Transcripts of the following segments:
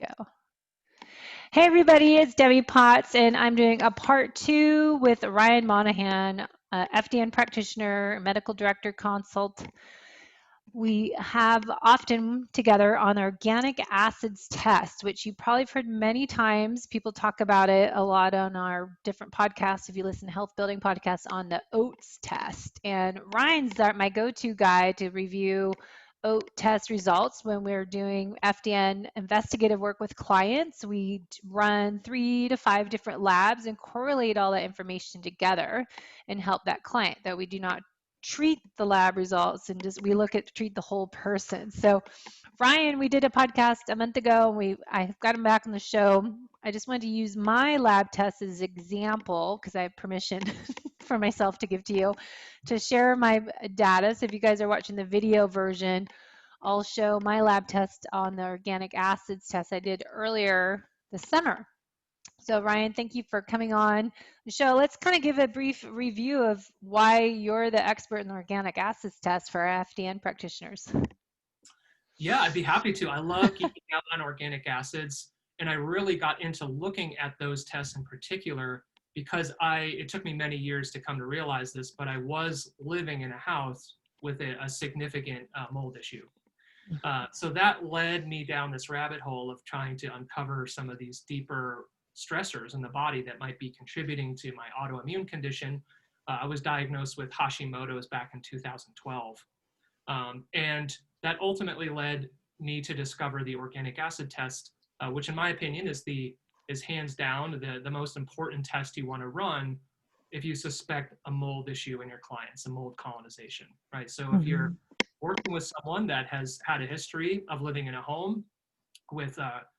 Go. Hey everybody, it's Debbie Potts, and I'm doing a part 2 with Ryan Monahan, FDN practitioner, medical director consult. We have often together on organic acids test, which you probably have heard many times. People talk about it a lot on our different podcasts. If you listen to health building podcasts on the OATS test, and Ryan's my go-to guy to review OAT test results when we're doing FDN investigative work with clients. We run 3 to 5 different labs and correlate all that information together and help that client, that we do not treat the lab results and just we look at treat the whole person. So Ryan, we did a podcast a month ago and I got him back on the show. I just wanted to use my lab test as an example because I have permission for myself to give to you to share my data. So if you guys are watching the video version, I'll show my lab test on the organic acids test I did earlier this summer. So Ryan, thank you for coming on the show. Let's kind of give a brief review of why you're the expert in the organic acids test for our FDN practitioners. Yeah, I'd be happy to. I love geeking out on organic acids, and I really got into looking at those tests in particular because it took me many years to come to realize this, but I was living in a house with a significant mold issue. So that led me down this rabbit hole of trying to uncover some of these deeper stressors in the body that might be contributing to my autoimmune condition. I was diagnosed with Hashimoto's back in 2012. And that ultimately led me to discover the organic acid test, which in my opinion is hands down the most important test you want to run if you suspect a mold issue in your clients, a mold colonization, right? So if you're working with someone that has had a history of living in a home with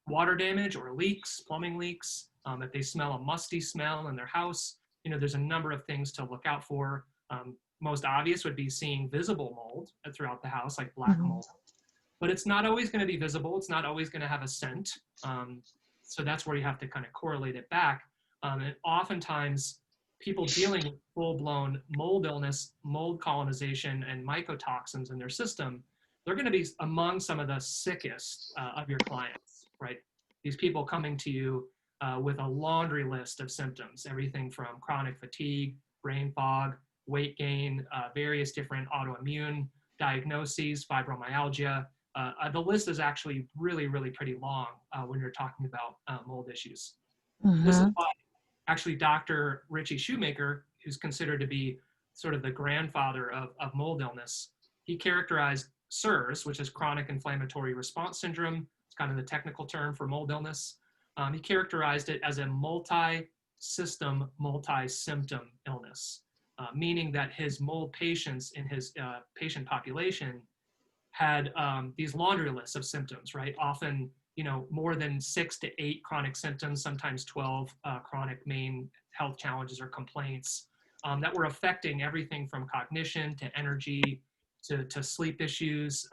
water damage or leaks, plumbing leaks, if they smell a musty smell in their house, there's a number of things to look out for. Most obvious would be seeing visible mold throughout the house, like black mold. But it's not always going to be visible. It's not always going to have a scent. So that's where you have to kind of correlate it back. And oftentimes, people dealing with full-blown mold illness, mold colonization, and mycotoxins in their system, they're going to be among some of the sickest of your clients, right? These people coming to you with a laundry list of symptoms, everything from chronic fatigue, brain fog, weight gain, various different autoimmune diagnoses, fibromyalgia. The list is actually really, really pretty long when you're talking about mold issues. This is why actually Dr. Richie Shoemaker, who's considered to be sort of the grandfather of mold illness, he characterized CIRS, which is chronic inflammatory response syndrome. It's kind of the technical term for mold illness. He characterized it as a multi-system, multi-symptom illness. Meaning that his mold patients in his patient population had these laundry lists of symptoms, right? Often, more than 6 to 8 chronic symptoms, sometimes 12 chronic main health challenges or complaints that were affecting everything from cognition to energy to sleep issues.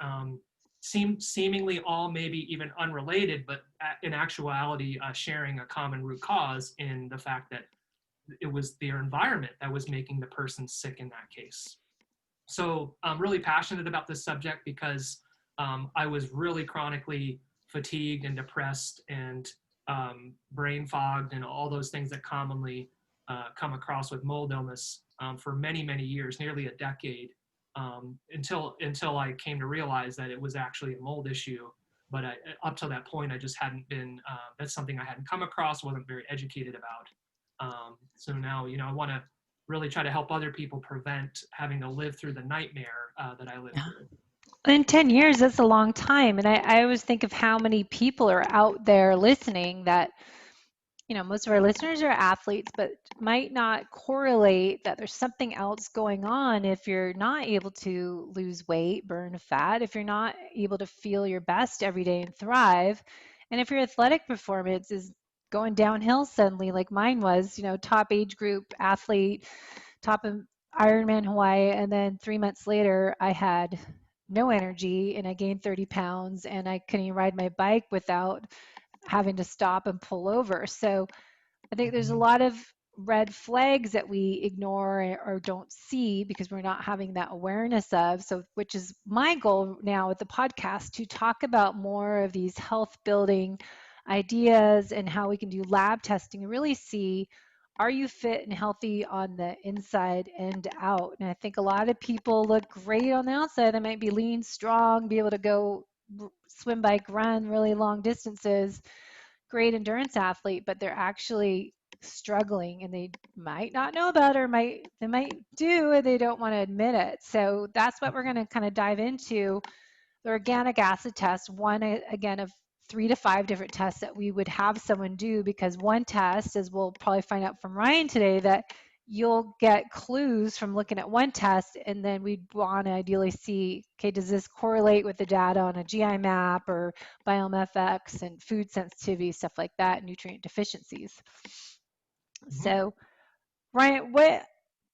Seemingly all maybe even unrelated, but in actuality sharing a common root cause in the fact that it was their environment that was making the person sick in that case. So I'm really passionate about this subject because I was really chronically fatigued and depressed and brain fogged and all those things that commonly come across with mold illness for many, many years, nearly a decade, until I came to realize that it was actually a mold issue. But up till that point, I just hadn't been, that's something I hadn't come across, wasn't very educated about. So now, I want to really try to help other people prevent having to live through the nightmare that I lived through. In 10 years, that's a long time. And I always think of how many people are out there listening that, most of our listeners are athletes, but might not correlate that there's something else going on if you're not able to lose weight, burn fat, if you're not able to feel your best every day and thrive. And if your athletic performance is going downhill suddenly, like mine was, top age group athlete, top of Ironman Hawaii, and then 3 months later, I had no energy and I gained 30 pounds and I couldn't even ride my bike without having to stop and pull over. So I think there's a lot of red flags that we ignore or don't see because we're not having that awareness of. So, which is my goal now with the podcast, to talk about more of these health building ideas and how we can do lab testing and really see, are you fit and healthy on the inside and out? And I think a lot of people look great on the outside. They might be lean, strong, be able to go swim, bike, run really long distances, great endurance athlete, but they're actually struggling and they might not know about it, or they might do and they don't want to admit it. So that's what we're going to kind of dive into. The organic acid test, one again of 3 to 5 different tests that we would have someone do, because one test, as we'll probably find out from Ryan today, that you'll get clues from looking at one test, and then we'd want to ideally see, okay, does this correlate with the data on a GI map or BiomeFX and food sensitivity, stuff like that, nutrient deficiencies. So, Ryan, what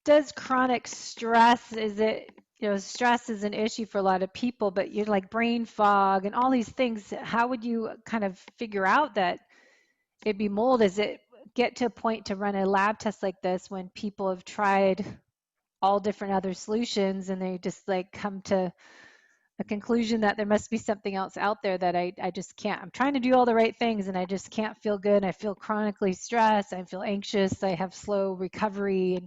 does chronic stress, is it, stress is an issue for a lot of people, but you're like brain fog and all these things. How would you kind of figure out that it'd be mold? Is it get to a point to run a lab test like this when people have tried all different other solutions and they just like come to a conclusion that there must be something else out there that I just can't. I'm trying to do all the right things and I just can't feel good. I feel chronically stressed. I feel anxious. I have slow recovery,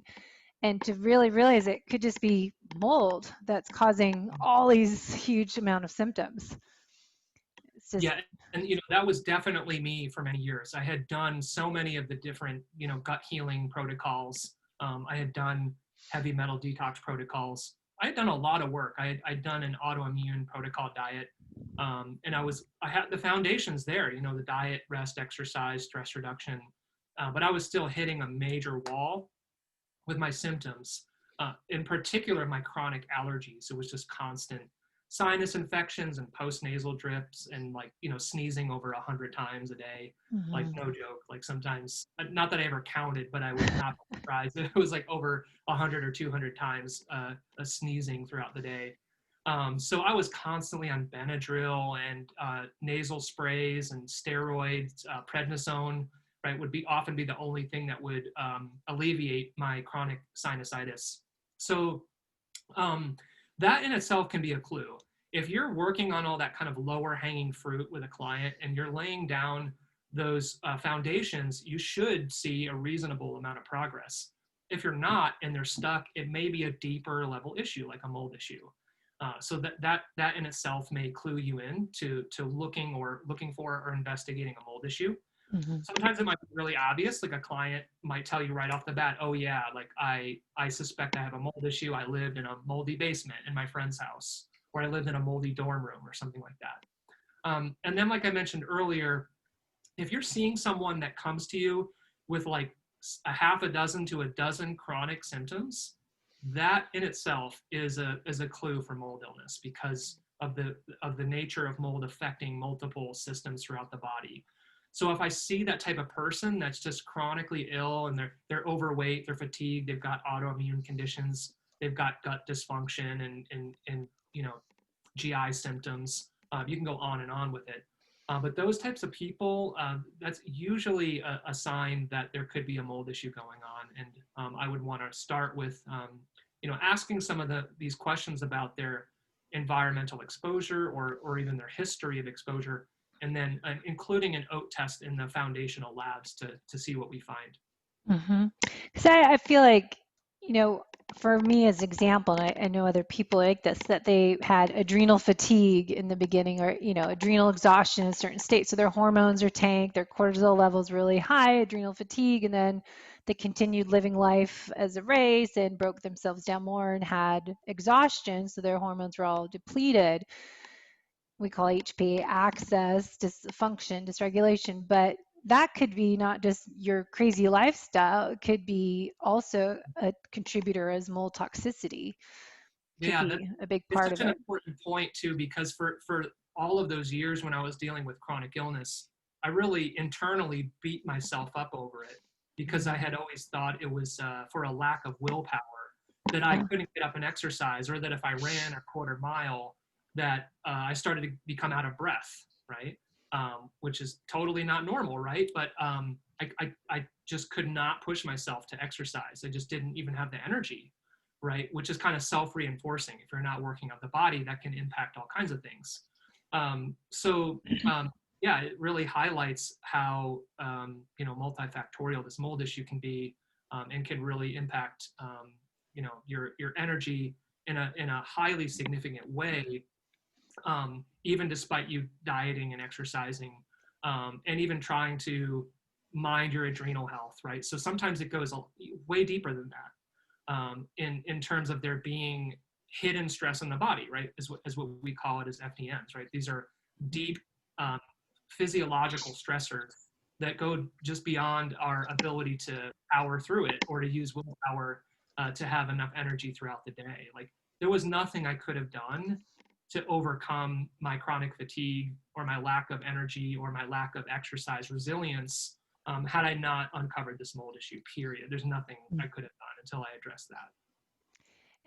and to really realize it could just be mold that's causing all these huge amount of symptoms. It's just, Yeah, and that was definitely me for many years. I had done so many of the different gut healing protocols. I had done heavy metal detox protocols. I had done a lot of work. I'd done an autoimmune protocol diet, and I had the foundations there. The diet, rest, exercise, stress reduction, but I was still hitting a major wall with my symptoms. In particular, my chronic allergies. It was just constant sinus infections and postnasal drips and sneezing over 100 times a day. Like no joke. Like sometimes, not that I ever counted, but I would not be surprised if it was like over 100 or 200 times a sneezing throughout the day. So I was constantly on Benadryl and nasal sprays and steroids, prednisone, right, would often be the only thing that would alleviate my chronic sinusitis. So that in itself can be a clue. If you're working on all that kind of lower hanging fruit with a client and you're laying down those foundations, you should see a reasonable amount of progress. If you're not and they're stuck, it may be a deeper level issue, like a mold issue. So that in itself may clue you in to looking for or investigating a mold issue. Sometimes it might be really obvious, like a client might tell you right off the bat, oh yeah, like I suspect I have a mold issue. I lived in a moldy basement in my friend's house, or I lived in a moldy dorm room or something like that. And then like I mentioned earlier, if you're seeing someone that comes to you with like a half a dozen to a dozen chronic symptoms, that in itself is a clue for mold illness, because of the nature of mold affecting multiple systems throughout the body. So if I see that type of person that's just chronically ill and they're overweight, they're fatigued, they've got autoimmune conditions, they've got gut dysfunction and GI symptoms, you can go on and on with it. But those types of people, that's usually a sign that there could be a mold issue going on. And I would want to start with asking some of these questions about their environmental exposure or even their history of exposure, and then including an OAT test in the foundational labs to see what we find. Because I feel like, for me as example, and I know other people like this, that they had adrenal fatigue in the beginning, or adrenal exhaustion in a certain state, so their hormones are tanked, their cortisol levels really high, adrenal fatigue, and then they continued living life as a race and broke themselves down more and had exhaustion, so their hormones were all depleted. We call HPA access dysfunction, dysregulation, but that could be not just your crazy lifestyle, it could be also a contributor as mold toxicity. Could Yeah, be a big it's part such of an it. important point too, because for all of those years when I was dealing with chronic illness, I really internally beat myself up over it, because I had always thought it was for a lack of willpower that I couldn't get up and exercise, or that if I ran a quarter mile, that I started to become out of breath, right? Which is totally not normal, right? But I just could not push myself to exercise. I just didn't even have the energy, right? Which is kind of self-reinforcing. If you're not working out the body, that can impact all kinds of things. So yeah, it really highlights how multifactorial this mold issue can be, and can really impact your energy in a highly significant way, even despite you dieting and exercising, and even trying to mind your adrenal health, right? So sometimes it goes way deeper than that, in terms of there being hidden stress in the body, right? Is what we call it as FDNs, right? These are deep um, physiological stressors that go just beyond our ability to power through it or to use willpower to have enough energy throughout the day. Like there was nothing I could have done to overcome my chronic fatigue or my lack of energy or my lack of exercise resilience, had I not uncovered this mold issue, period. There's nothing I could have done until I addressed that.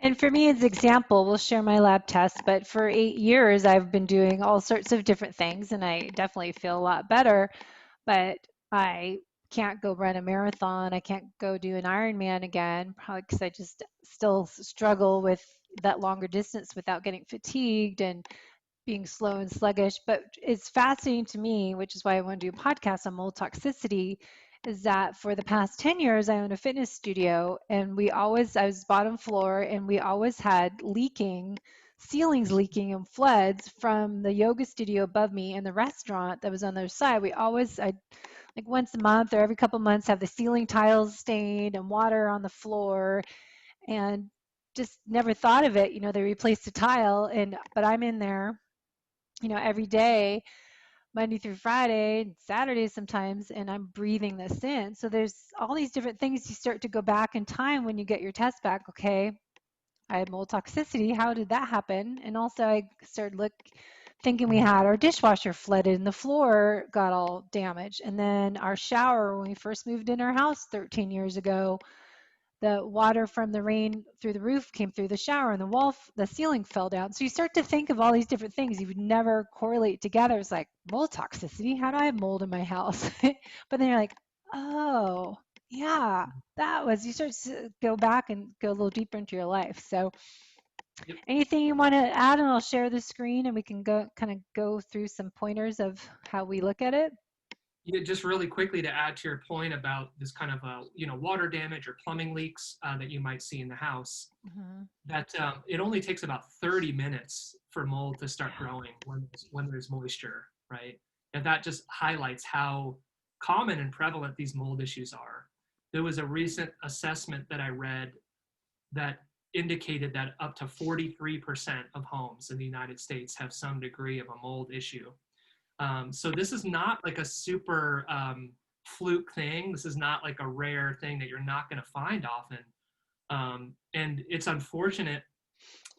And for me, as example, we'll share my lab test, but for 8 years, I've been doing all sorts of different things, and I definitely feel a lot better, but I can't go run a marathon. I can't go do an Ironman again, probably because I just still struggle with that longer distance without getting fatigued and being slow and sluggish. But it's fascinating to me, which is why I want to do a podcast on mold toxicity, is that for the past 10 years, I own a fitness studio and I was bottom floor and we always had ceilings leaking and floods from the yoga studio above me and the restaurant that was on the other side. I like once a month or every couple months have the ceiling tiles stained and water on the floor and just never thought of it. They replaced the tile but I'm in there every day, Monday through Friday, and Saturday sometimes, and I'm breathing this in. So there's all these different things you start to go back in time when you get your test back. Okay, I had mold toxicity. How did that happen? And also I started thinking we had our dishwasher flooded and the floor got all damaged. And then our shower, when we first moved in our house 13 years ago, the water from the rain through the roof came through the shower and the ceiling fell down. So you start to think of all these different things you would never correlate together. It's like mold toxicity. How do I have mold in my house? But then you're like, oh, yeah, you start to go back and go a little deeper into your life. So Yep. anything you want to add, and I'll share the screen and we can go through some pointers of how we look at it. Yeah, just really quickly to add to your point about this kind of water damage or plumbing leaks that you might see in the house, Mm-hmm. that it only takes about 30 minutes for mold to start growing when there's moisture, right? And that just highlights how common and prevalent these mold issues are. There was a recent assessment that I read that indicated that up to 43% of homes in the United States have some degree of a mold issue. So this is not like a super fluke thing. This is not like a rare thing that you're not going to find often. And it's unfortunate,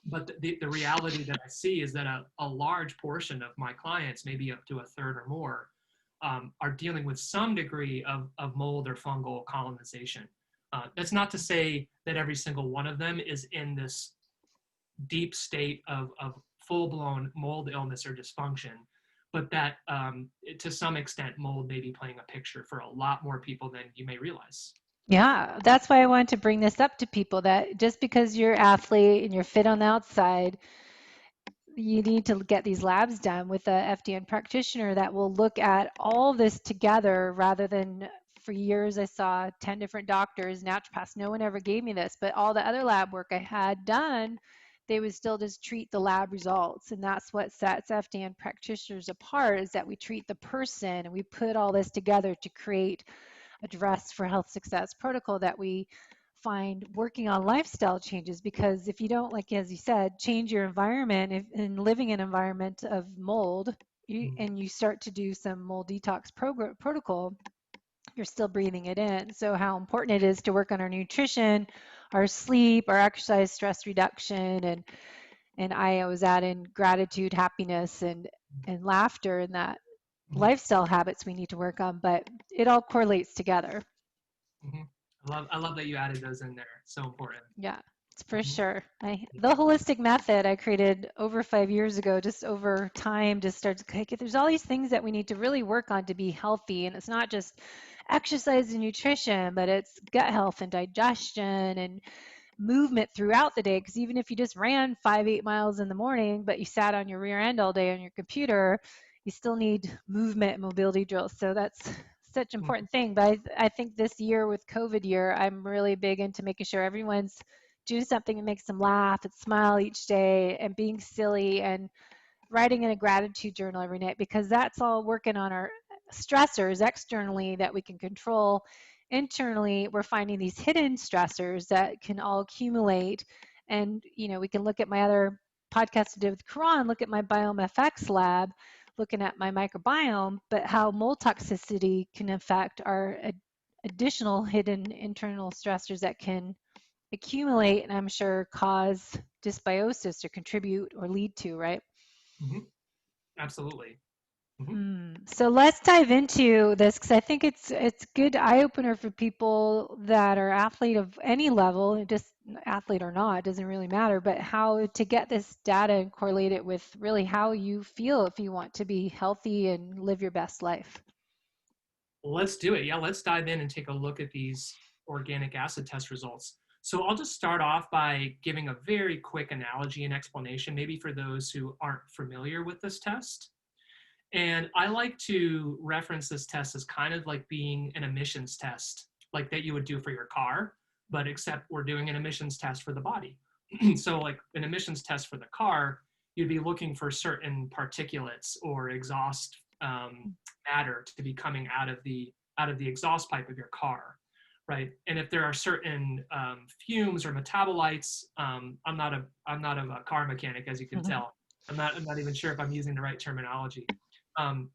but the reality that I see is that a large portion of my clients, maybe up to a third or more, are dealing with some degree of mold or fungal colonization. That's not to say that every single one of them is in this deep state of full-blown mold illness or dysfunction, but that to some extent mold may be playing a picture for a lot more people than you may realize. Yeah, that's why I wanted to bring this up to people that just because you're an athlete and you're fit on the outside, you need to get these labs done with a FDN practitioner that will look at all this together rather than for years I saw 10 different doctors, naturopaths. No one ever gave me this, but all the other lab work I had done, they would still just treat the lab results. And that's what sets FDN practitioners apart is that we treat the person and we put all this together to create a dress for health success protocol that we find working on lifestyle changes. Because if you don't, like as you said, change your environment and living in an environment of mold, and you start to do some mold detox protocol, you're still breathing it in. So how important it is to work on our nutrition, our sleep, our exercise, stress reduction, and I was adding gratitude, happiness, and laughter, and that Mm-hmm. lifestyle habits we need to work on, but it all correlates together. Mm-hmm. I love that you added those in there. So important. Yeah, it's for Mm-hmm. sure. The holistic method I created over 5 years ago, just over time, just starts. Okay, there's all these things that we need to really work on to be healthy, and it's not just exercise and nutrition, but it's gut health and digestion and movement throughout the day. Because even if you just ran 5, 8 miles in the morning, but you sat on your rear end all day on your computer, you still need movement and mobility drills. So that's such an Mhm. important thing. But I think this year with COVID year, I'm really big into making sure everyone's doing something that makes them laugh and smile each day and being silly and writing in a gratitude journal every night, because that's all working on our stressors externally that we can control. Internally, we're finding these hidden stressors that can all accumulate. And, we can look at my other podcast I did with Karan, look at my Biome FX lab, looking at my microbiome, but how mold toxicity can affect our additional hidden internal stressors that can accumulate and I'm sure cause dysbiosis or contribute or lead to, right? Mhm. Absolutely. Mhm. So let's dive into this because I think it's good eye opener for people that are athlete of any level, just athlete or not, it doesn't really matter, but how to get this data and correlate it with really how you feel if you want to be healthy and live your best life. Let's do it. Yeah, let's dive in and take a look at these organic acid test results. So I'll just start off by giving a very quick analogy and explanation, maybe for those who aren't familiar with this test. And I like to reference this test as kind of like being an emissions test, like that you would do for your car, but except we're doing an emissions test for the body. So like an emissions test for the car, you'd be looking for certain particulates or exhaust matter to be coming out of the exhaust pipe of your car, right? And if there are certain fumes or metabolites, I'm not a car mechanic, as you can tell. I'm not even sure if I'm using the right terminology.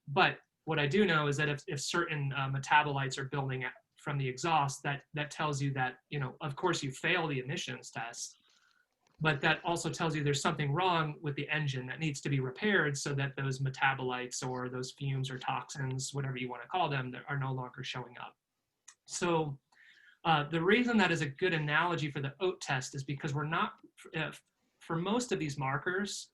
But what I do know is that if certain metabolites are building from the exhaust, that tells you that, of course you fail the emissions test, but that also tells you there's something wrong with the engine that needs to be repaired so that those metabolites or those fumes or toxins, whatever you want to call them, are no longer showing up. So the reason that is a good analogy for the OAT test is because we're not, for most of these markers,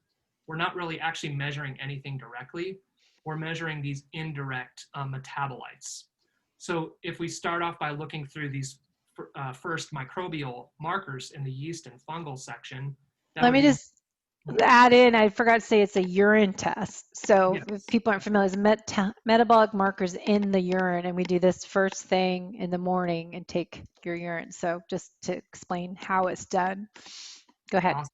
we're not really actually measuring anything directly. We're measuring these indirect metabolites. So if we start off by looking through these first microbial markers in the yeast and fungal section, that Let would me be, just add in, I forgot to say it's a urine test. So if yes, people aren't familiar, it's metabolic markers in the urine, and we do this first thing in the morning and take your urine. So just to explain how it's done, go ahead. awesome.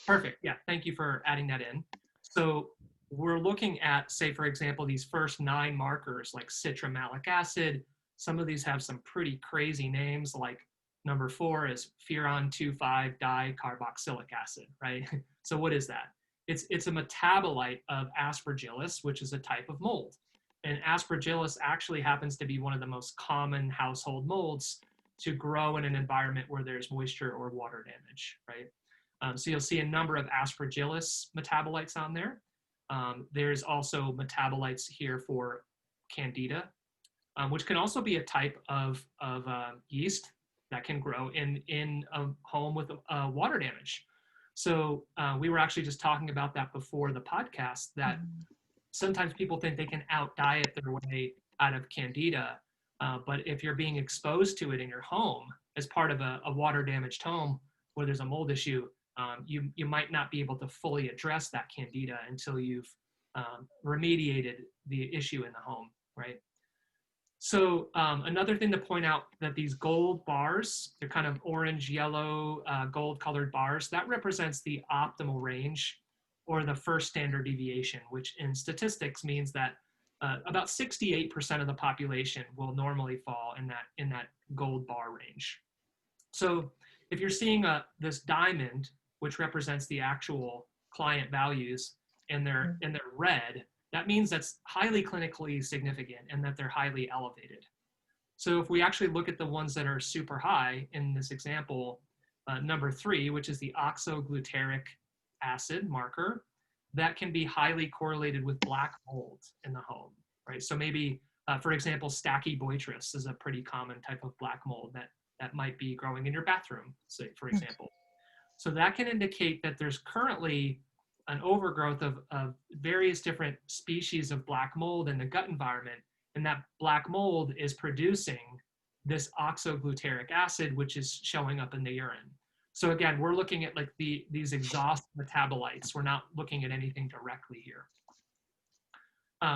Perfect. Yeah, thank you for adding that in. So we're looking at, say, for example, these first 9 markers like citramalic acid. Some of these have some pretty crazy names, like number 4 is furan 2,5-dicarboxylic acid, right? So what is that? It's a metabolite of aspergillus, which is a type of mold. And aspergillus actually happens to be one of the most common household molds to grow in an environment where there's moisture or water damage, right? So you'll see a number of aspergillus metabolites on there. There's also metabolites here for candida, which can also be a type of yeast that can grow in a home with water damage. So we were actually just talking about that before the podcast, that sometimes people think they can out diet their way out of candida, but if you're being exposed to it in your home as part of a water damaged home where there's a mold issue, you might not be able to fully address that candida until you've remediated the issue in the home, right? So another thing to point out, that these gold bars, they're kind of orange, yellow, gold colored bars, that represents the optimal range or the first standard deviation, which in statistics means that about 68% of the population will normally fall in that gold bar range. So if you're seeing this diamond, which represents the actual client values, and they're red, that means that's highly clinically significant and that they're highly elevated. So if we actually look at the ones that are super high in this example, number 3, which is the oxoglutaric acid marker, that can be highly correlated with black mold in the home, right? So maybe, for example, Stachybotrys is a pretty common type of black mold that might be growing in your bathroom, say, for example. So that can indicate that there's currently an overgrowth of various different species of black mold in the gut environment, and that black mold is producing this oxoglutaric acid, which is showing up in the urine. So again, we're looking at like these exhaust metabolites. We're not looking at anything directly here.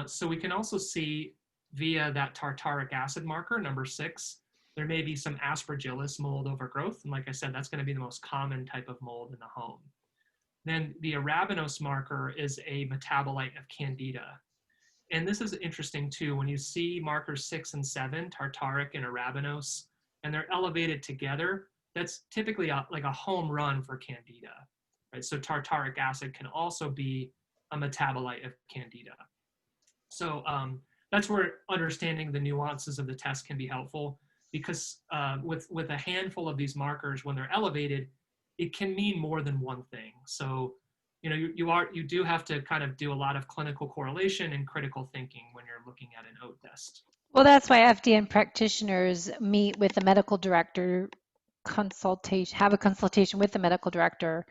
So we can also see via that tartaric acid marker, number 6, there may be some aspergillus mold overgrowth. And like I said, that's going to be the most common type of mold in the home. Then the arabinose marker is a metabolite of candida. And this is interesting too. When you see markers 6 and 7, tartaric and arabinose, and they're elevated together, that's typically like a home run for candida, right? So tartaric acid can also be a metabolite of candida. So that's where understanding the nuances of the test can be helpful, because with a handful of these markers, when they're elevated, it can mean more than one thing. So you do have to kind of do a lot of clinical correlation and critical thinking when you're looking at an OAT test. Well, that's why FDN practitioners meet with the medical director consultation, have a consultation with the medical director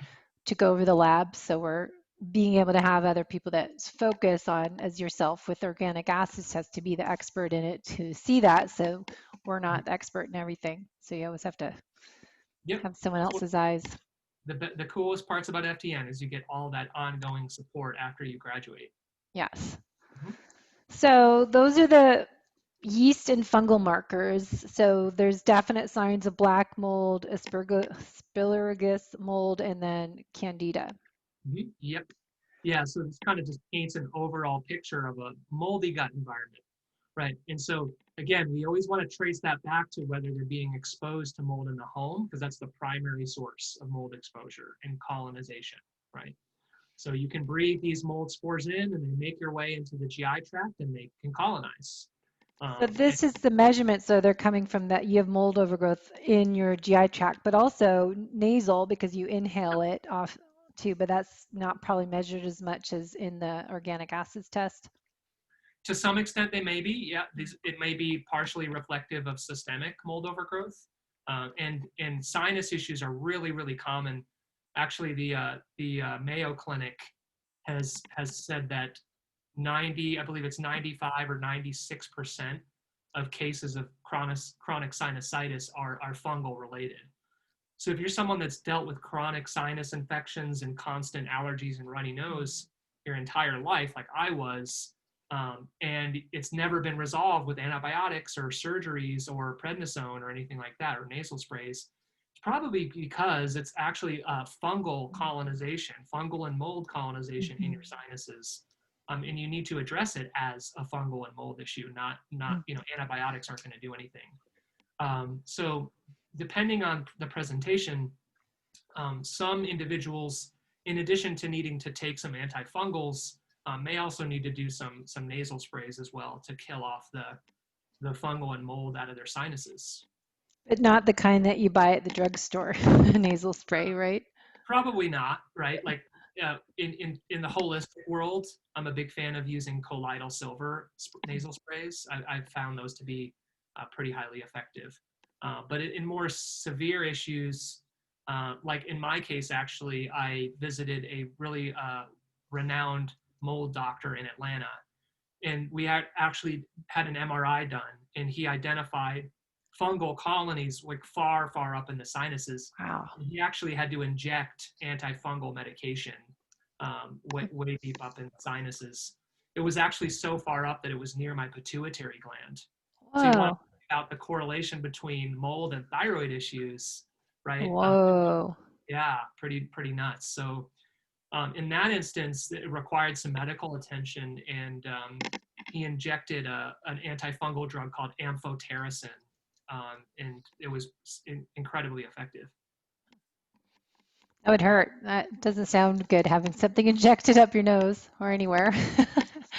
to go over the lab. So we're being able to have other people that focus on, as yourself with organic acids test, to be the expert in it, to see that. So we're not the expert in everything. So you always have to have someone else's eyes. The coolest parts about FDN is you get all that ongoing support after you graduate. Yes. Mm-hmm. So those are the yeast and fungal markers. So there's definite signs of black mold, asparagus mold, and then candida. Mm-hmm. Yep. Yeah, so this kind of just paints an overall picture of a moldy gut environment, right? And so again, we always want to trace that back to whether they're being exposed to mold in the home, because that's the primary source of mold exposure and colonization, right? So you can breathe these mold spores in and they make your way into the GI tract and they can colonize. So this is the measurement. So they're coming from that you have mold overgrowth in your GI tract, but also nasal because you inhale it off too, but that's not probably measured as much as in the organic acids test. To some extent, they may be. Yeah, it may be partially reflective of systemic mold overgrowth. And sinus issues are really, really common. Actually, the Mayo Clinic has said that I believe it's 95 or 96% of cases of chronic sinusitis are fungal related. So if you're someone that's dealt with chronic sinus infections and constant allergies and runny nose your entire life, like I was, and it's never been resolved with antibiotics or surgeries or prednisone or anything like that, or nasal sprays, it's probably because it's actually fungal colonization, fungal and mold colonization in your sinuses. And you need to address it as a fungal and mold issue, not antibiotics aren't going to do anything. So depending on the presentation, some individuals, in addition to needing to take some antifungals, may also need to do some nasal sprays as well to kill off the fungal and mold out of their sinuses. But not the kind that you buy at the drugstore, nasal spray, right? Probably not, right? Like in the holistic world, I'm a big fan of using colloidal silver nasal sprays. I've found those to be pretty highly effective. But in more severe issues, like in my case, actually, I visited a really renowned mold doctor in Atlanta, and we actually had an MRI done, and he identified fungal colonies like far, far up in the sinuses. Wow. He actually had to inject antifungal medication way deep up in the sinuses. It was actually so far up that it was near my pituitary gland. Whoa. So you want to think about the correlation between mold and thyroid issues, right? Whoa. Yeah, pretty nuts. So in that instance, it required some medical attention, and he injected an antifungal drug called amphotericin, and it was incredibly effective. That would hurt. That doesn't sound good, having something injected up your nose or anywhere.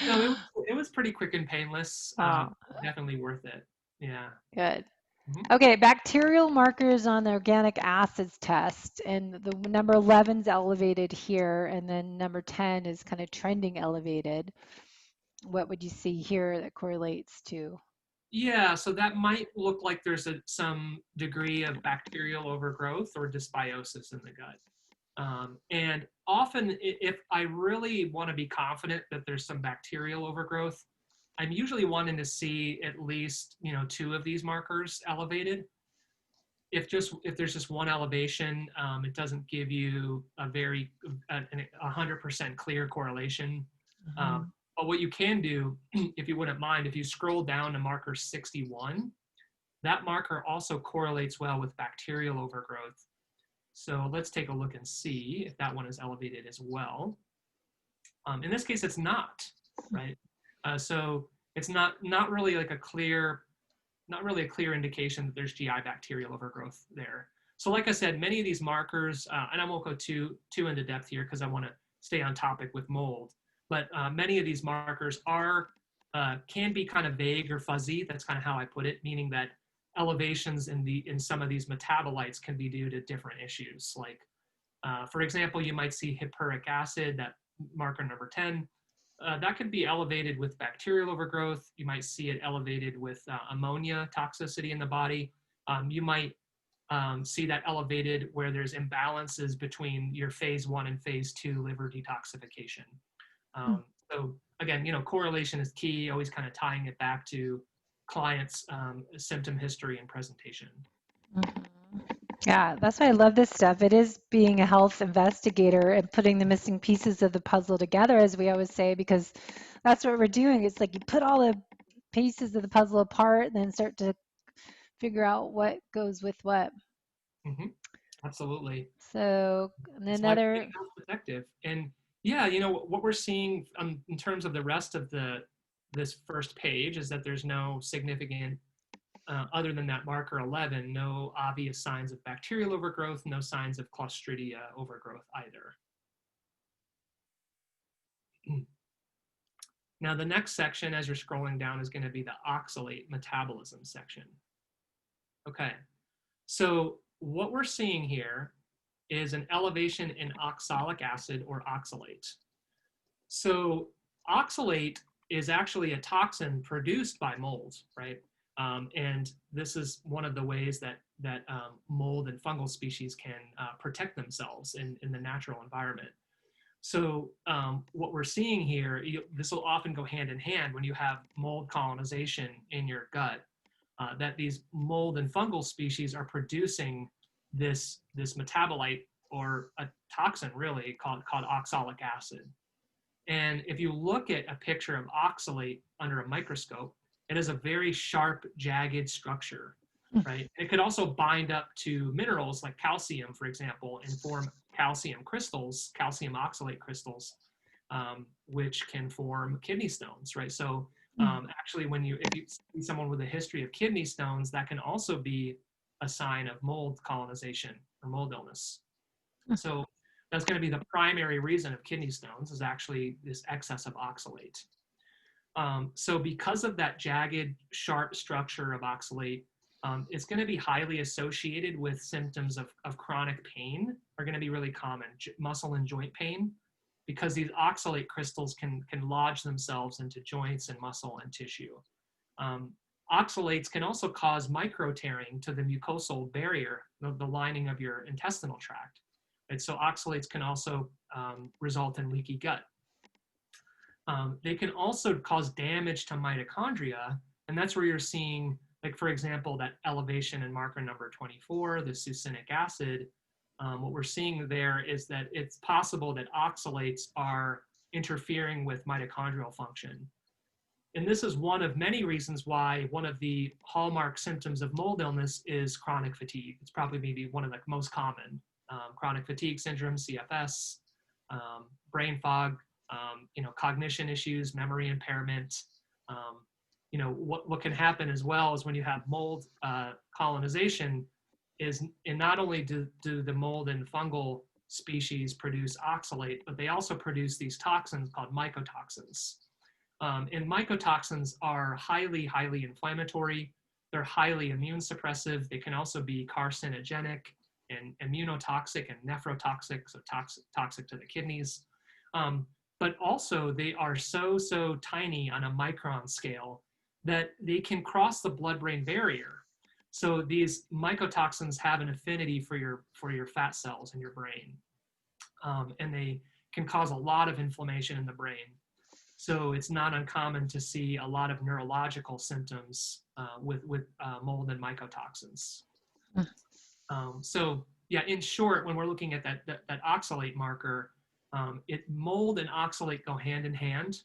No, it was pretty quick and painless. Oh, Definitely worth it. Yeah. good. Mm-hmm. Okay, bacterial markers on the organic acids test, and the number 11 is elevated here, and then number 10 is kind of trending elevated. What would you see here that correlates to? Yeah, so that might look like there's some degree of bacterial overgrowth or dysbiosis in the gut. And often, if I really want to be confident that there's some bacterial overgrowth, I'm usually wanting to see at least 2 of these markers elevated. If there's just one elevation, it doesn't give you a 100% clear correlation. But what you can do, if you wouldn't mind, if you scroll down to marker 61, that marker also correlates well with bacterial overgrowth. So let's take a look and see if that one is elevated as well. In this case, it's not, right? So it's not really like a clear, not really a clear indication that there's GI bacterial overgrowth there. So like I said, many of these markers, and I won't go too into depth here because I want to stay on topic with mold, but many of these markers are, can be kind of vague or fuzzy. That's kind of how I put it, meaning that elevations in some of these metabolites can be due to different issues. Like, for example, you might see hippuric acid, that marker number 10, that could be elevated with bacterial overgrowth. You might see it elevated with ammonia toxicity in the body. You might see that elevated where there's imbalances between your phase 1 and phase 2 liver detoxification. So again, correlation is key, always kind of tying it back to clients' symptom history and presentation. Yeah, that's why I love this stuff. It is being a health investigator and putting the missing pieces of the puzzle together, as we always say, because that's what we're doing. It's like you put all the pieces of the puzzle apart and then start to figure out what goes with what. Absolutely. So It's why another being health protective. And yeah, what we're seeing in terms of the rest of this first page is that there's no significant, other than that marker 11, no obvious signs of bacterial overgrowth, no signs of Clostridia overgrowth either. Now the next section, as you're scrolling down, is going to be the oxalate metabolism section. Okay, so what we're seeing here is an elevation in oxalic acid, or oxalate. So oxalate is actually a toxin produced by mold, right? And this is one of the ways that mold and fungal species can protect themselves in the natural environment. So what we're seeing here, this will often go hand in hand when you have mold colonization in your gut, that these mold and fungal species are producing this metabolite, or a toxin really, called oxalic acid. And if you look at a picture of oxalate under a microscope, it is a very sharp, jagged structure, right? It could also bind up to minerals like calcium, for example, and form calcium crystals, calcium oxalate crystals, which can form kidney stones, right? So actually, if you see someone with a history of kidney stones, that can also be a sign of mold colonization or mold illness. So that's going to be the primary reason of kidney stones, is actually this excess of oxalate. So because of that jagged, sharp structure of oxalate, it's going to be highly associated with symptoms of chronic pain, are going to be really common, muscle and joint pain, because these oxalate crystals can lodge themselves into joints and muscle and tissue. Oxalates can also cause micro tearing to the mucosal barrier, the lining of your intestinal tract. Right? So oxalates can also result in leaky gut. They can also cause damage to mitochondria, and that's where you're seeing, like, for example, that elevation in marker number 24, the succinic acid. What we're seeing there is that it's possible that oxalates are interfering with mitochondrial function. And this is one of many reasons why one of the hallmark symptoms of mold illness is chronic fatigue. It's probably maybe one of the most common. Chronic fatigue syndrome, CFS, brain fog, cognition issues, memory impairment. What can happen as well is when you have mold colonization, and not only do the mold and fungal species produce oxalate, but they also produce these toxins called mycotoxins. And mycotoxins are highly, highly inflammatory. They're highly immune suppressive. They can also be carcinogenic and immunotoxic and nephrotoxic, so toxic to the kidneys. But also they are so tiny on a micron scale that they can cross the blood-brain barrier. So these mycotoxins have an affinity for your fat cells in your brain. And they can cause a lot of inflammation in the brain. So it's not uncommon to see a lot of neurological symptoms with mold and mycotoxins. So yeah, in short, when we're looking at that oxalate marker, mold and oxalate go hand in hand.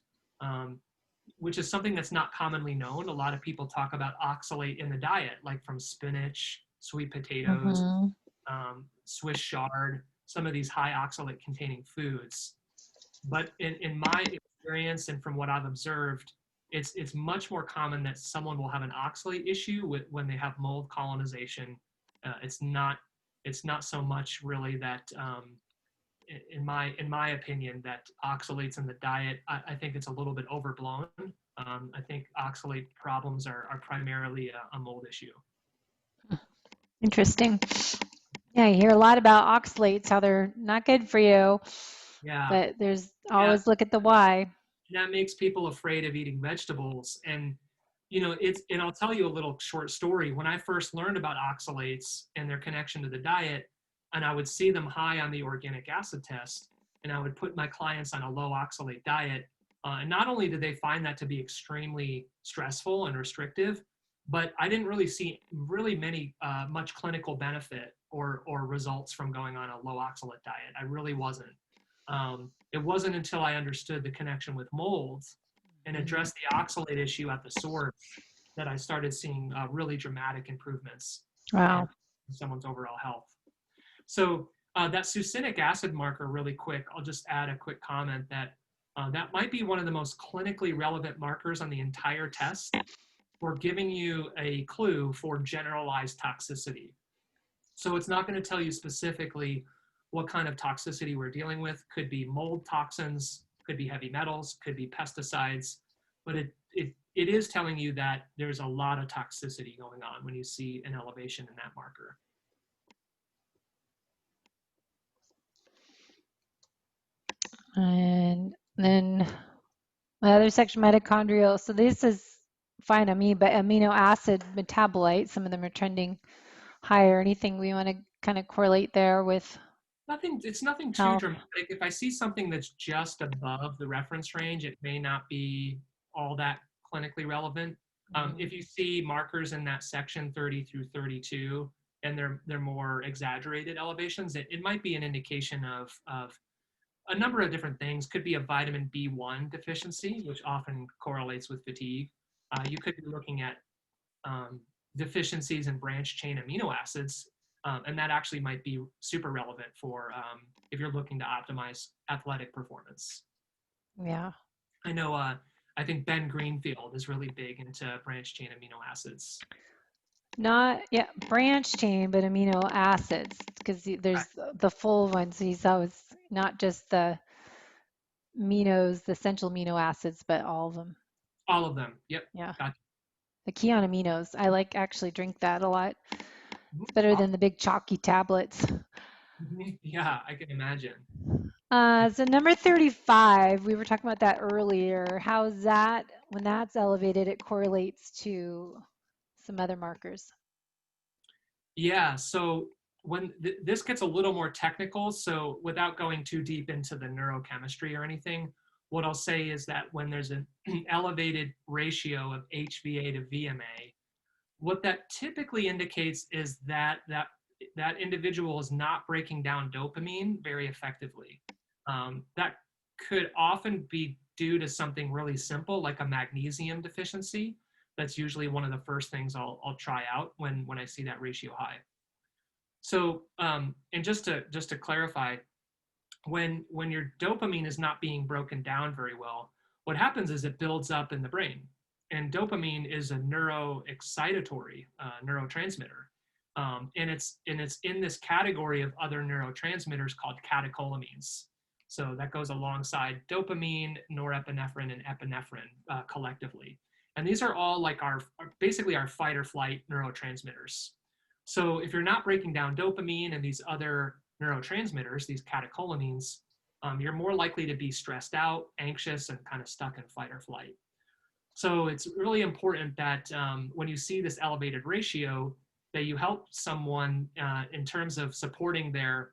which is something that's not commonly known. A lot of people talk about oxalate in the diet, like from spinach, sweet potatoes, Mm-hmm. Swiss chard, some of these high oxalate containing foods. But in my experience and from what I've observed, it's much more common that someone will have an oxalate issue when they have mold colonization. It's not so much really that in my opinion that oxalates in the diet. I think it's a little bit overblown. I think oxalate problems are primarily a mold issue. Interesting. Yeah, you hear a lot about oxalates, how they're not good for you, Yeah, but there's yeah. always look at the why. That makes people afraid of eating vegetables. And and I'll tell you a little short story. When I first learned about oxalates and their connection to the diet, and I would see them high on the organic acid test, and I would put my clients on a low oxalate diet, and not only did they find that to be extremely stressful and restrictive, but I didn't really see really much clinical benefit or results from going on a low oxalate diet. I really wasn't. It wasn't until I understood the connection with molds and addressed the oxalate issue at the source that I started seeing really dramatic improvements in Wow. someone's overall health. So that succinic acid marker, really quick, I'll just add a quick comment that that might be one of the most clinically relevant markers on the entire test for giving you a clue for generalized toxicity. So it's not going to tell you specifically what kind of toxicity we're dealing with. Could be mold toxins, could be heavy metals, could be pesticides, but it is telling you that there's a lot of toxicity going on when you see an elevation in that marker. And then my other section, mitochondrial. So this is fine on me, but amino acid metabolites, some of them are trending higher. Anything we want to kind of correlate there with It's nothing too health? dramatic. If I see something that's just above the reference range, it may not be all that clinically relevant. If you see markers in that section 30 through 32, and they're more exaggerated elevations, it might be an indication of a number of different things. Could be a vitamin B1 deficiency, which often correlates with fatigue. You could be looking at deficiencies in branch chain amino acids, and that actually might be super relevant for if you're looking to optimize athletic performance. Yeah. I know, I think Ben Greenfield is really big into branch chain amino acids. Not, yeah, branch chain, but amino acids, because there's the full ones. He's always not just the aminos, the essential amino acids, but all of them. All of them. Yep. Yeah. Gotcha. The keon aminos. I like actually drink that a lot. It's better Awesome. than the big chalky tablets. Yeah, I can imagine. So number 35, we were talking about that earlier. How's that, when that's elevated, it correlates to some other markers? Yeah, so when this gets a little more technical, so without going too deep into the neurochemistry or anything, what I'll say is that when there's an elevated ratio of HVA to VMA, what that typically indicates is that individual is not breaking down dopamine very effectively. That could often be due to something really simple like a magnesium deficiency. That's usually one of the first things I'll try out when I see that ratio high. So, and just to clarify, when your dopamine is not being broken down very well, what happens is it builds up in the brain, and dopamine is a neuroexcitatory neurotransmitter, and it's in this category of other neurotransmitters called catecholamines. So that goes alongside dopamine, norepinephrine, and epinephrine collectively. And these are all like basically our fight or flight neurotransmitters. So if you're not breaking down dopamine and these other neurotransmitters, these catecholamines, you're more likely to be stressed out, anxious, and kind of stuck in fight or flight. So it's really important that when you see this elevated ratio, that you help someone in terms of supporting their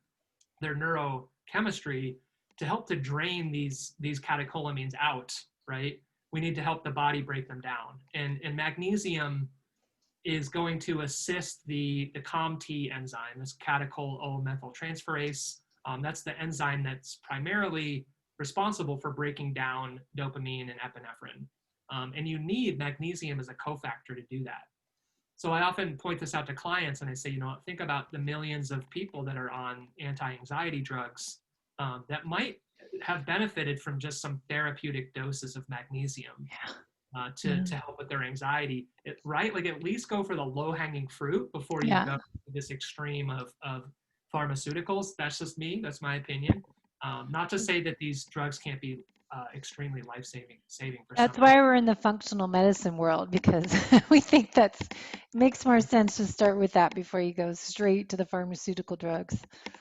neurochemistry to help to drain these catecholamines out, right? We need to help the body break them down. And magnesium is going to assist the COMT enzyme, this catechol O methyltransferase. That's the enzyme that's primarily responsible for breaking down dopamine and epinephrine. And you need magnesium as a cofactor to do that. So I often point this out to clients and I say, think about the millions of people that are on anti-anxiety drugs that might have benefited from just some therapeutic doses of magnesium to help with their anxiety, right? Like at least go for the low-hanging fruit before you go to this extreme of pharmaceuticals. That's just me. That's my opinion. Not to say that these drugs can't be extremely life-saving for some That's people. why we're in the functional medicine world, because we think that's makes more sense to start with that before you go straight to the pharmaceutical drugs.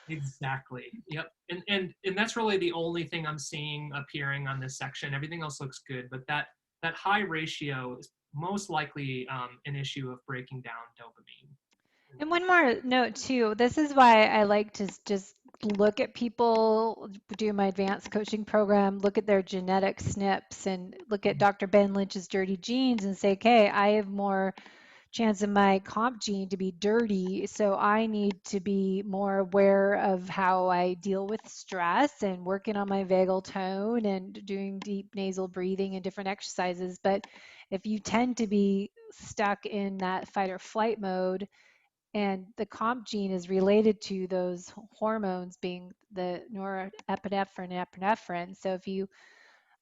Exactly. Yep. And that's really the only thing I'm seeing appearing on this section. Everything else looks good, but that high ratio is most likely an issue of breaking down dopamine. And one more note too, this is why I like to just look at people, do my advanced coaching program, look at their genetic SNPs and look at Dr. Ben Lynch's dirty genes and say, okay, I have more chance of my comp gene to be dirty, so I need to be more aware of how I deal with stress and working on my vagal tone and doing deep nasal breathing and different exercises. But if you tend to be stuck in that fight or flight mode, and the comp gene is related to those hormones being the norepinephrine and epinephrine. So if you,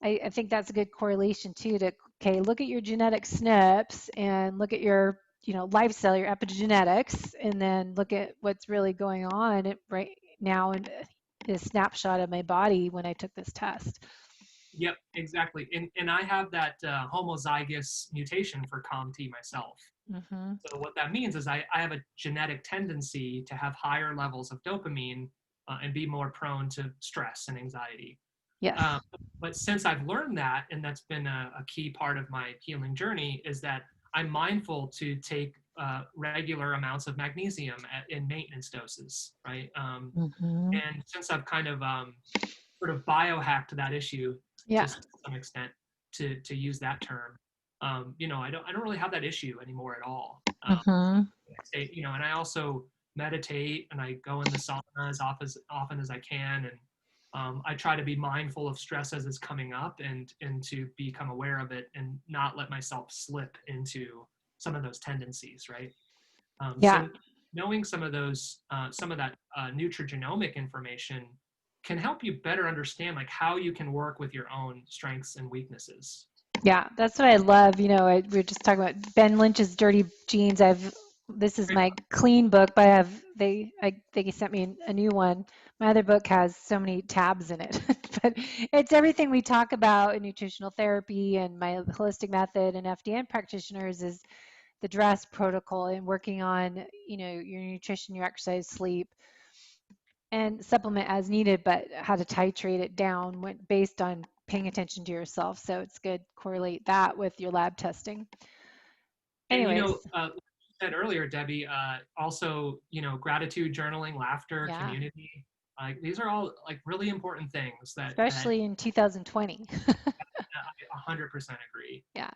I think that's a good correlation too to, okay, look at your genetic SNPs and look at your, lifestyle, your epigenetics, and then look at what's really going on right now in a snapshot of my body when I took this test. Yep, exactly. And I have that homozygous mutation for COMT myself. Mm-hmm. So what that means is I have a genetic tendency to have higher levels of dopamine and be more prone to stress and anxiety. Yes. Um, but since I've learned that, and that's been a key part of my healing journey, is that I'm mindful to take regular amounts of magnesium in maintenance doses, right? Mm-hmm. And since I've kind of sort of biohacked that issue Yeah. to some extent, to use that term, I don't really have that issue anymore at all. Mm-hmm. And I also meditate and I go in the sauna as often as I can, and I try to be mindful of stress as it's coming up and to become aware of it and not let myself slip into some of those tendencies, right? Yeah. So knowing some of that nutrigenomic information can help you better understand like how you can work with your own strengths and weaknesses. Yeah, that's what I love. We were just talking about Ben Lynch's Dirty Genes. This is Great. my clean book, but I think he sent me a new one. My other book has so many tabs in it, but it's everything we talk about in nutritional therapy and my holistic method and FDN practitioners is the DRESS protocol and working on, your nutrition, your exercise, sleep, and supplement as needed, but how to titrate it down based on paying attention to yourself. So it's good correlate that with your lab testing. And Anyways, like you said earlier, Debbie, also gratitude journaling, laughter, yeah, community, like these are all like really important things that especially in 2020. I 100% agree. Yeah.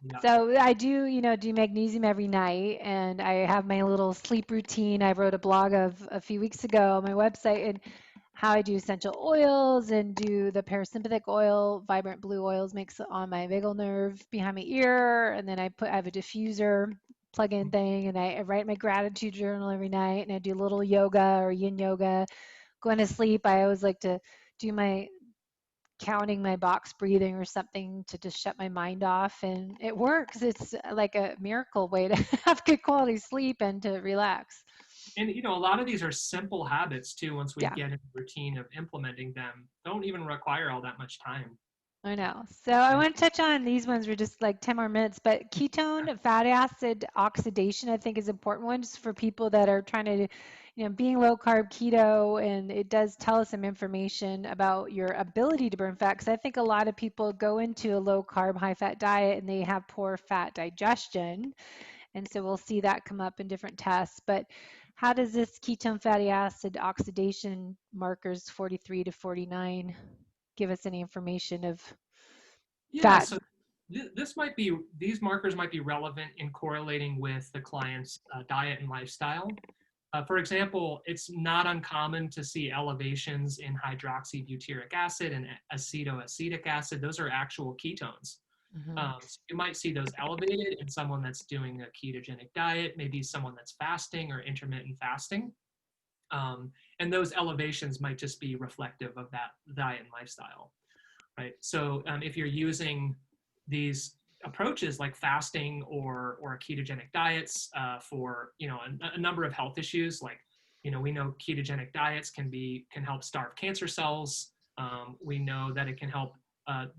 Yeah. So I do, do magnesium every night, and I have my little sleep routine. I wrote a blog of a few weeks ago on my website, and how I do essential oils and do the parasympathetic oil, vibrant blue oils makes it on my vagal nerve behind my ear, and then I have a diffuser plug-in thing, and I write my gratitude journal every night, and I do a little yoga or yin yoga. Going to sleep, I always like to do my counting my box breathing or something to just shut my mind off, and it works. It's like a miracle way to have good quality sleep and to relax. And a lot of these are simple habits too. Once we Yeah, get in the routine of implementing them, don't even require all that much time. I know. So I Yeah. want to touch on these ones. We're just like 10 more minutes, but ketone fatty acid oxidation, I think, is an important one just for people that are trying to, being low carb keto, and it does tell us some information about your ability to burn fat. Because I think a lot of people go into a low carb, high fat diet and they have poor fat digestion. And so we'll see that come up in different tests. But how does this ketone fatty acid oxidation markers 43 to 49 give us any information of Yeah. fat? So these markers might be relevant in correlating with the client's diet and lifestyle. For example, it's not uncommon to see elevations in hydroxybutyric acid and acetoacetic acid. Those are actual ketones. So you might see those elevated in someone that's doing a ketogenic diet, maybe someone that's fasting or intermittent fasting. And those elevations might just be reflective of that diet and lifestyle, right? So if you're using these approaches like fasting or ketogenic diets for a number of health issues, like we know ketogenic diets can help starve cancer cells. We know that it can help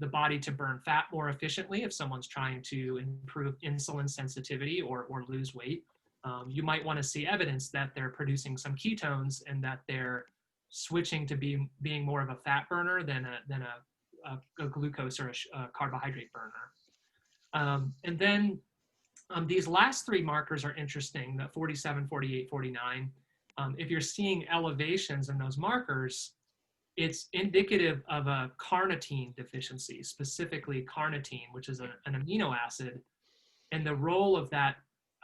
the body to burn fat more efficiently if someone's trying to improve insulin sensitivity or lose weight. You might want to see evidence that they're producing some ketones and that they're switching to being more of a fat burner than a glucose or a carbohydrate burner. And then these last three markers are interesting, the 47, 48, 49. If you're seeing elevations in those markers, it's indicative of a carnitine deficiency, specifically carnitine, which is an amino acid. And the role of that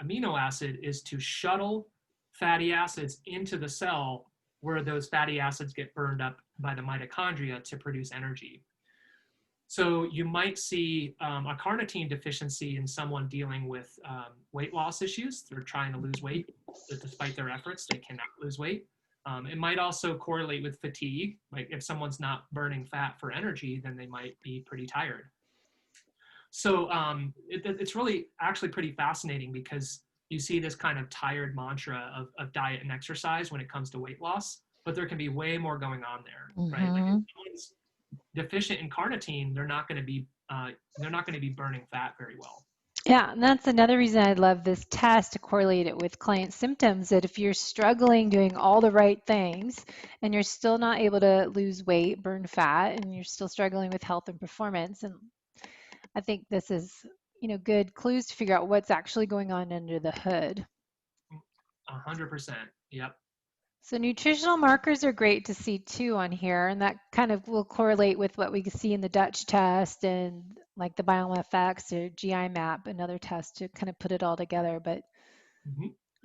amino acid is to shuttle fatty acids into the cell where those fatty acids get burned up by the mitochondria to produce energy. So you might see a carnitine deficiency in someone dealing with weight loss issues. They're trying to lose weight, but despite their efforts, they cannot lose weight. It might also correlate with fatigue. Like if someone's not burning fat for energy, then they might be pretty tired. So it's really actually pretty fascinating because you see this kind of tired mantra of diet and exercise when it comes to weight loss, but there can be way more going on there, right? Like if someone's deficient in carnitine, they're not going to be burning fat very well. Yeah, and that's another reason I love this test to correlate it with client symptoms, that if you're struggling doing all the right things and you're still not able to lose weight, burn fat, and you're still struggling with health and performance, and I think this is, good clues to figure out what's actually going on under the hood. 100%. Yep. So nutritional markers are great to see too on here, and that kind of will correlate with what we can see in the Dutch test and like the BioMFX or GI map, another test to kind of put it all together. But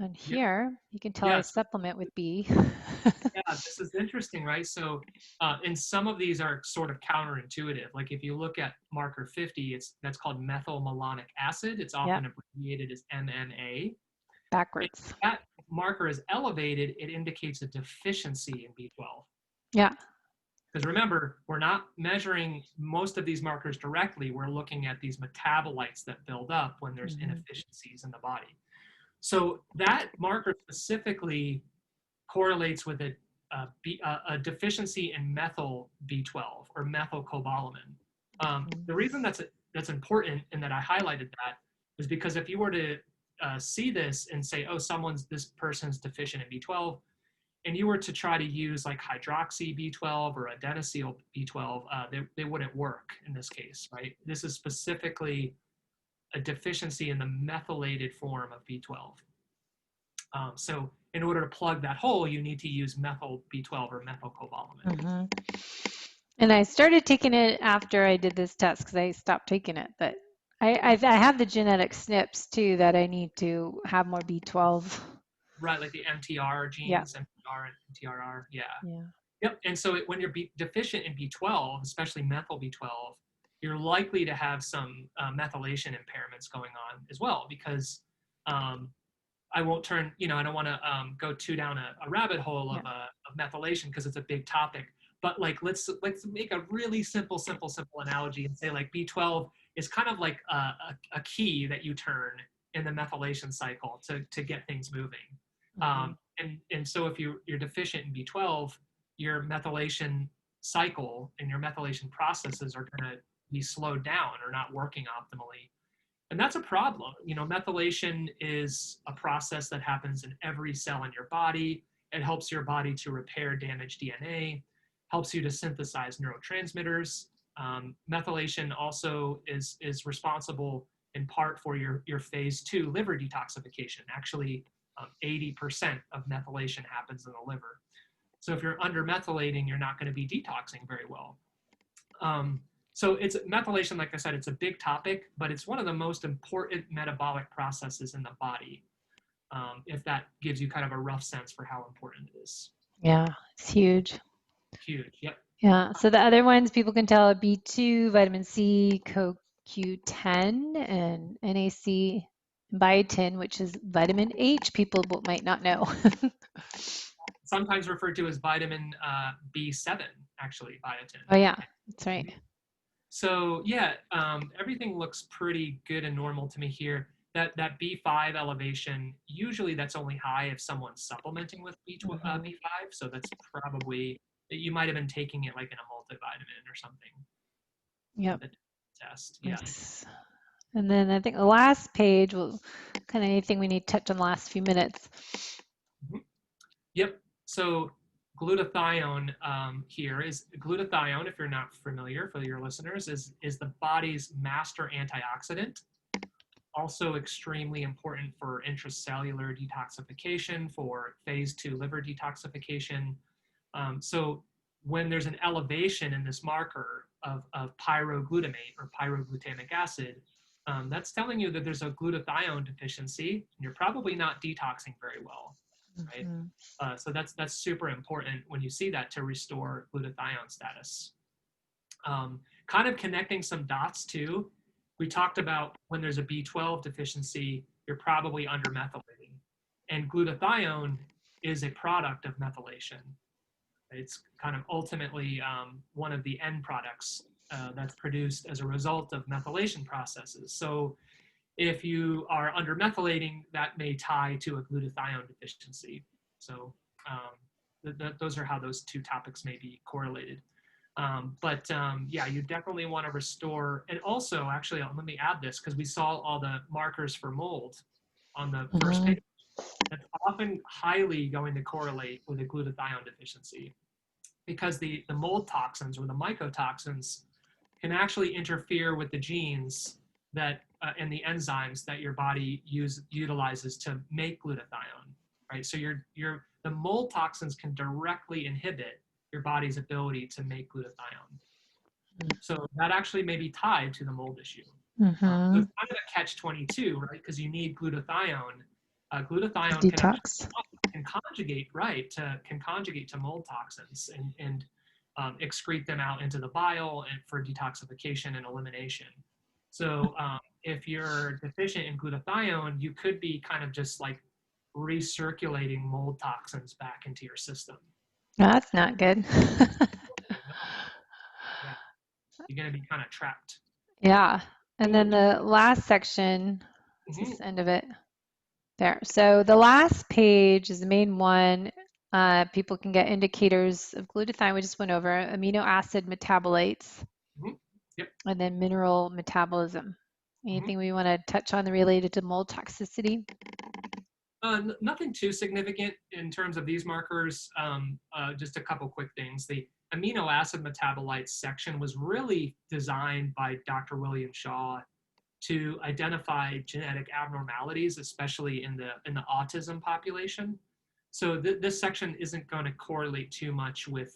on Yep. here, you can tell I Yes. supplement with B. Yeah, this is interesting, right? So, and some of these are sort of counterintuitive. Like if you look at marker 50, that's called methylmalonic acid. It's often abbreviated as MMA. Backwards. If that marker is elevated, it indicates a deficiency in B12. Yeah. Because remember, we're not measuring most of these markers directly. We're looking at these metabolites that build up when there's inefficiencies in the body. So that marker specifically correlates with a deficiency in methyl B12 or methylcobalamin. The reason that's important and that I highlighted that is because if you were to see this and say, oh, this person's deficient in B12, and you were to try to use like hydroxy B12 or adenosyl B12, they wouldn't work in this case, right? This is specifically a deficiency in the methylated form of B12. So in order to plug that hole, you need to use methyl B12 or methylcobalamin. And I started taking it after I did this test because I stopped taking it. But I have the genetic SNPs too that I need to have more B12. Right, like the MTR genes, MTR and MTRR. Yeah. Yep. And so when you're deficient in B12, especially methyl B12, you're likely to have some methylation impairments going on as well, because I won't turn, I don't want to go too down a rabbit hole of methylation because it's a big topic. But like, let's make a really simple analogy and say like B12 is kind of like a key that you turn in the methylation cycle to get things moving. And so if you're deficient in B12, your methylation cycle and your methylation processes are going to be slowed down or not working optimally. And that's a problem. Methylation is a process that happens in every cell in your body. It helps your body to repair damaged DNA, helps you to synthesize neurotransmitters. Methylation also is responsible in part for your phase 2 liver detoxification. Actually, 80% of methylation happens in the liver. So if you're undermethylating, you're not going to be detoxing very well. So it's methylation, like I said, it's a big topic, but it's one of the most important metabolic processes in the body. if that gives you kind of a rough sense for how important it is. Yeah, it's huge. Huge. Yep. Yeah. So the other ones people can tell are B2, vitamin C, CoQ10, and NAC, and biotin, which is vitamin H. People might not know. Sometimes referred to as vitamin B7, actually, biotin. Oh yeah, that's right. So yeah, everything looks pretty good and normal to me here. That B5 elevation, usually that's only high if someone's supplementing with B5. So that's probably that you might have been taking it like in a multivitamin or something. Yep. The test. Yeah. Nice. And then I think the last page will kind of anything we need to touch on the last few minutes. Mhm. Yep. So glutathione here is glutathione. If you're not familiar, for your listeners, is the body's master antioxidant. Also extremely important for intracellular detoxification, for phase 2 liver detoxification. So when there's an elevation in this marker of pyroglutamate or pyroglutamic acid, that's telling you that there's a glutathione deficiency, and you're probably not detoxing very well, right? So that's super important when you see that to restore glutathione status. Kind of connecting some dots too. We talked about when there's a B12 deficiency, you're probably undermethylating. And glutathione is a product of methylation. It's kind of ultimately one of the end products that's produced as a result of methylation processes. So if you are undermethylating, that may tie to a glutathione deficiency. So those are how those two topics may be correlated. Yeah, you definitely want to restore. And also, actually, let me add this because we saw all the markers for mold on the first page. That's often highly going to correlate with a glutathione deficiency because the mold toxins or the mycotoxins can actually interfere with the genes that and the enzymes that your body utilizes to make glutathione, right? So the mold toxins can directly inhibit your body's ability to make glutathione. So that actually may be tied to the mold issue. So it's kind of a catch-22, right? Because you need glutathione. Glutathione can conjugate, right? Can conjugate to mold toxins and excrete them out into the bile and for detoxification and elimination. So if you're deficient in glutathione, you could be kind of just like recirculating mold toxins back into your system. That's not good. Yeah, you're going to be kind of trapped. Yeah. And then the last section is the end of it. There. So the last page is the main one. People can get indicators of glutathione. We just went over amino acid metabolites, Yep. and then mineral metabolism. Anything we want to touch on related to mold toxicity? Nothing too significant in terms of these markers. Just a couple quick things. The amino acid metabolites section was really designed by Dr. William Shaw to identify genetic abnormalities, especially in the autism population. So this section isn't going to correlate too much with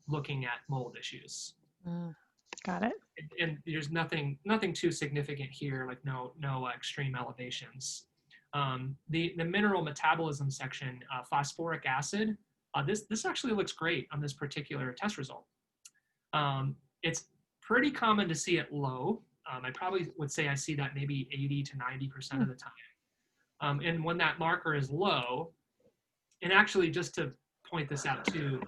looking at mold issues. Got it. And there's nothing too significant here, like no extreme elevations. The mineral metabolism section, phosphoric acid, this actually looks great on this particular test result. It's pretty common to see it low. I probably would say I see that maybe 80 to 90% of the time. And when that marker is low, and actually just to point this out too,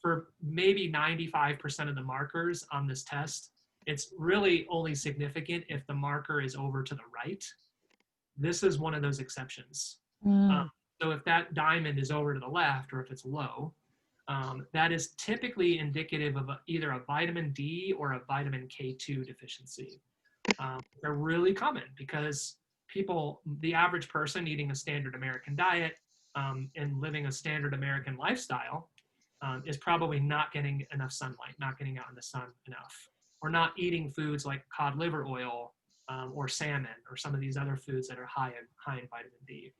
for maybe 95% of the markers on this test, it's really only significant if the marker is over to the right. This is one of those exceptions. So if that diamond is over to the left or if it's low, that is typically indicative of either a vitamin D or a vitamin K2 deficiency. They're really common because the average person eating a standard American diet and living a standard American lifestyle is probably not getting enough sunlight, not getting out in the sun enough, or not eating foods like cod liver oil or salmon or some of these other foods that are high in vitamin D.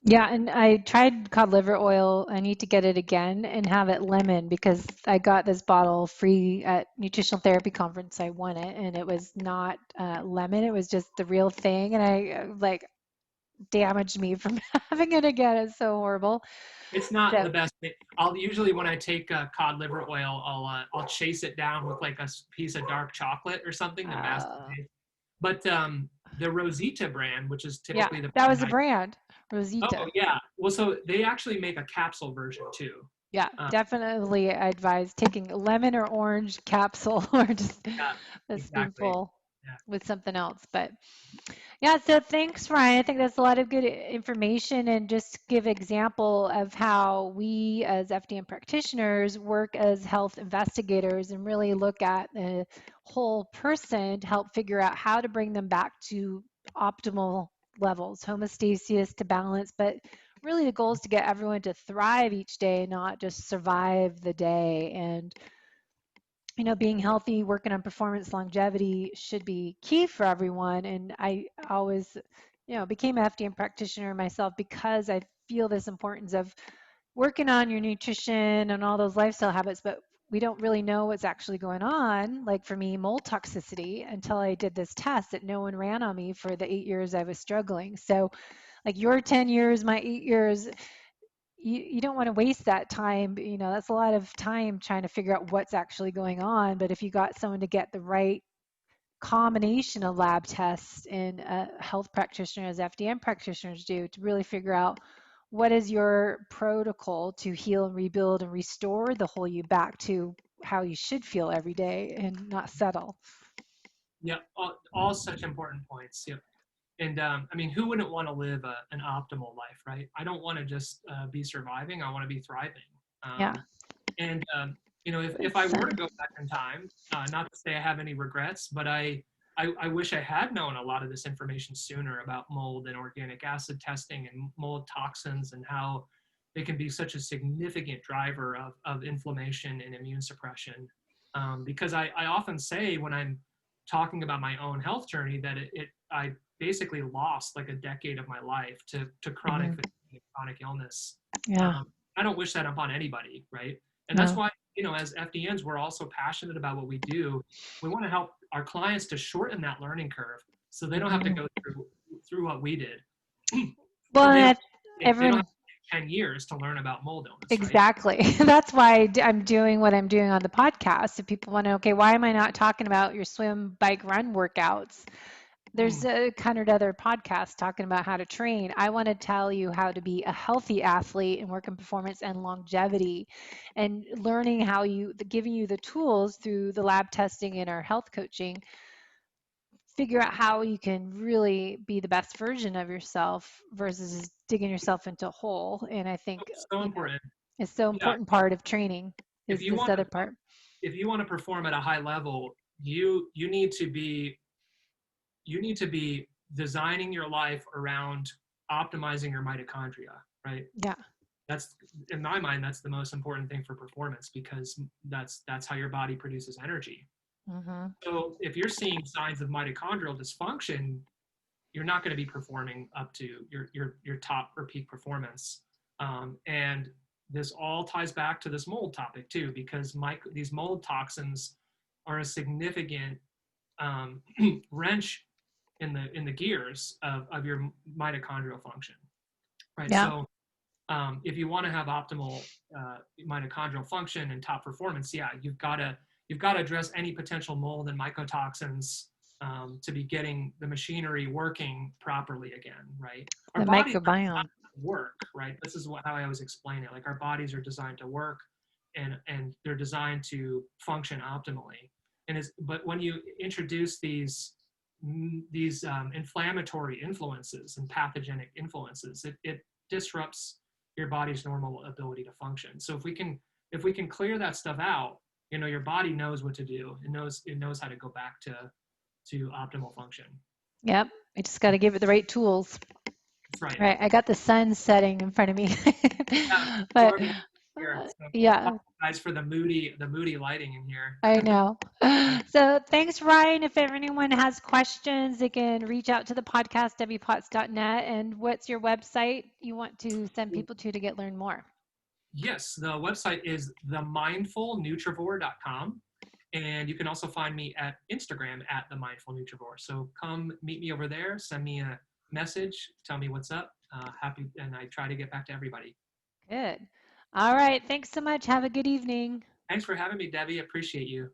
Yeah, and I tried cod liver oil. I need to get it again and have it lemon because I got this bottle free at nutritional therapy conference. I won it, and it was not lemon. It was just the real thing. And I like damaged me from having it again. It's so horrible. It's not So, the best thing. I'll usually, when I take cod liver oil, I'll chase it down with like a piece of dark chocolate or something to mask the taste. But the Rosita brand, which is yeah, typically the that brand was a I, brand, oh Rosita. yeah, well, so they actually make a capsule version too. Yeah, Um, definitely advise taking a lemon or orange capsule or just yeah, a exactly. spoonful Yeah. with something else. But yeah, so thanks, Ryan. I think that's a lot of good information and just give example of how we as FDN practitioners work as health investigators and really look at the whole person to help figure out how to bring them back to optimal levels, homeostasis to balance, but really the goal is to get everyone to thrive each day, not just survive the day. And being healthy, working on performance longevity should be key for everyone. And I always, became an FDN practitioner myself because I feel this importance of working on your nutrition and all those lifestyle habits, but we don't really know what's actually going on. Like for me, mold toxicity until I did this test that no one ran on me for the 8 years I was struggling. So, like your 10 years, my 8 years, you don't want to waste that time. That's a lot of time trying to figure out what's actually going on. But if you got someone to get the right combination of lab tests and a health practitioner, as FDN practitioners do, to really figure out what is your protocol to heal and rebuild and restore the whole you back to how you should feel every day and not settle. Yeah, all such important points. Yep. And I mean, who wouldn't want to live an optimal life, right? I don't want to just be surviving. I want to be thriving. Yeah. And if I It's, were to go back in time, not to say I have any regrets, but I wish I had known a lot of this information sooner about mold and organic acid testing and mold toxins and how they can be such a significant driver of inflammation and immune suppression. Because I often say when I'm talking about my own health journey that I basically lost like a decade of my life to chronic mhm. fatigue, chronic illness. Yeah. I don't wish that upon anybody, right? And that's No. why, as FDNs, we're also passionate about what we do. We want to help our clients to shorten that learning curve so they don't have to Mhm. go through what we did. Well, And and they don't everyone have to take 10 years to learn about mold illness, right? exactly. That's why I'm doing what I'm doing on the podcast. If people want to, okay, why am I not talking about your swim, bike, run workouts? There's Mm, 100 other podcasts talking about how to train. I want to tell you how to be a healthy athlete and work in performance and longevity and learning how giving you the tools through the lab testing and our health coaching, figure out how you can really be the best version of yourself versus just digging yourself into a hole. And I think, so important. it's so Yeah. important part of training If is you this want other to part. if you want to perform at a high level, you need to be designing your life around optimizing your mitochondria, right? Yeah. That's, in my mind, that's the most important thing for performance because that's how your body produces energy. Mm-hmm. So if you're seeing signs of mitochondrial dysfunction, you're not going to be performing up to your top or peak performance. And this all ties back to this mold topic too, because these mold toxins are a significant wrench in the gears of your mitochondrial function, right? Yeah. So if you want to have optimal mitochondrial function and top performance, yeah, you've got to address any potential mold and mycotoxins to be getting the machinery working properly again, right? Our The bodies are microbiome. designed to work, right? This is how I always explain it. Like our bodies are designed to work, and they're designed to function optimally. But when you introduce these inflammatory influences and pathogenic influences, it disrupts your body's normal ability to function. So if we can clear that stuff out, your body knows what to do. It knows how to go back to optimal function. Yep. I just got to give it the right tools. That's right. Right. I got the sun setting in front of me. Yeah, But Jordan here. So yeah, apologize for the moody lighting in here. I know. So thanks, Ryan. If anyone has questions, they can reach out to the podcast, wpots.net. And what's your website you want to send people to get learn more? Yes, the website is themindfulnutrivore.com. And you can also find me at Instagram at themindfulnutrivore. So come meet me over there. Send me message, tell me what's up. Happy, and I try to get back to everybody. Good. All right. Thanks so much. Have a good evening. Thanks for having me, Debbie. Appreciate you.